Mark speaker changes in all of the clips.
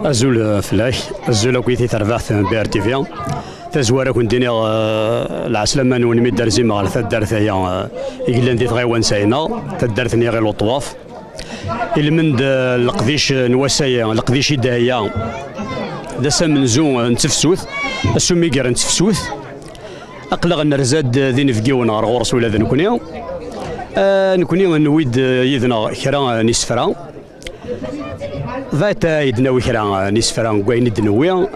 Speaker 1: أزول فلاك أزول كويتي تربحت بي ار تي في تزوار كون ديني العسلمان ونمي دارزي مع تدارت هي يقلن دي تغيوان ساينا تدارتني غير الطواف المند القديش نواسايا القديش داهيا داسا منزو نتفسوث السمي كار نتفسوث أقلق نرزاد ذي نفقيو نهار غورس ولا ذا نكوني نكوني نويد يدنا كرا نسفرا فاتا يدنا وكرا نسفرا كوين دنويا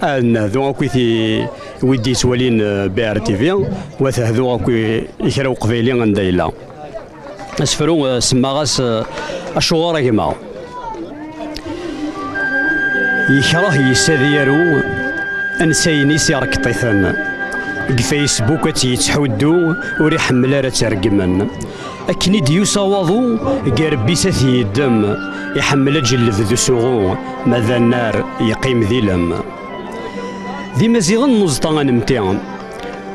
Speaker 1: نهذو كويتي ويدي سوالين بي ار تي في وثهذو كوي يكراو قبيلي غندايلا اسفرو سماغاس اشوار كيما يكره يساديرو انسايني سيرك طيثن فيسبوك تيتحودو وريح ملارة ترقمن أكني ديوصاوضو قربي ساثي الدم يحمل جلف ذو سوغو ماذا النار يقيم ذي لم ذي مزيغن مزطان متيان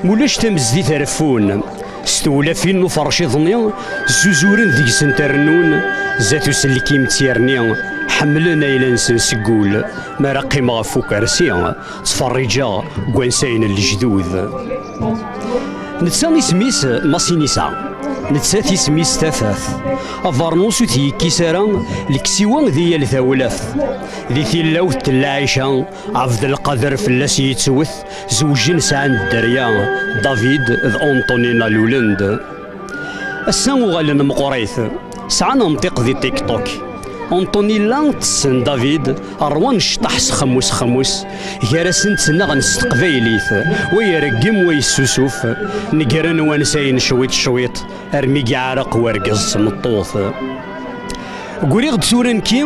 Speaker 1: مولاش تمزدي ترفون ستولا فين نفرشي ظنيا زوزورن ذيك سنترنون زاتو سلكي متيرني حملنا إلى نسن سقول ما رقي ما فوق رسيا تفرجا قوانسين الجدود نتساني سميس ماسينيسا نتساتي سميس تافاث أفارنوسو تي كيسارا لكسيوان ذي الثولث ذي ثلاوث تلاعيشا عفد القدر فلاس يتسوث زوجين سعان الدريا دافيد ذ أنطونينا لولند السان غالن مقريث سعان نطيق ذي تيك توك أنطوني لانتسن دافيد أروان شطح خموس يارسن تسنغ نستقبيليث ويرقم ويسوسوف نقرن وانساين شويط أرمي عرق ورقص مطوث قولي غد سورن كي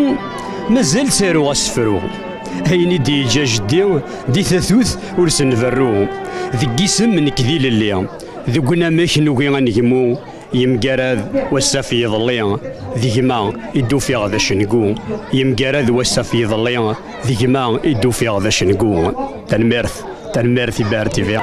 Speaker 1: مازال سارو أسفرو هيني دي جا جدي دي ثاثوث ورسن فرو ذي قسم من كذيل اللي ذي قلنا ماك نوكي غنجمو يمقارد والسافي يظليا ذي ما يدو في غدا شنقو يمقارد والسافي يظليا ذي ما يدو في غدا شنقو تنميرث بي ار تي في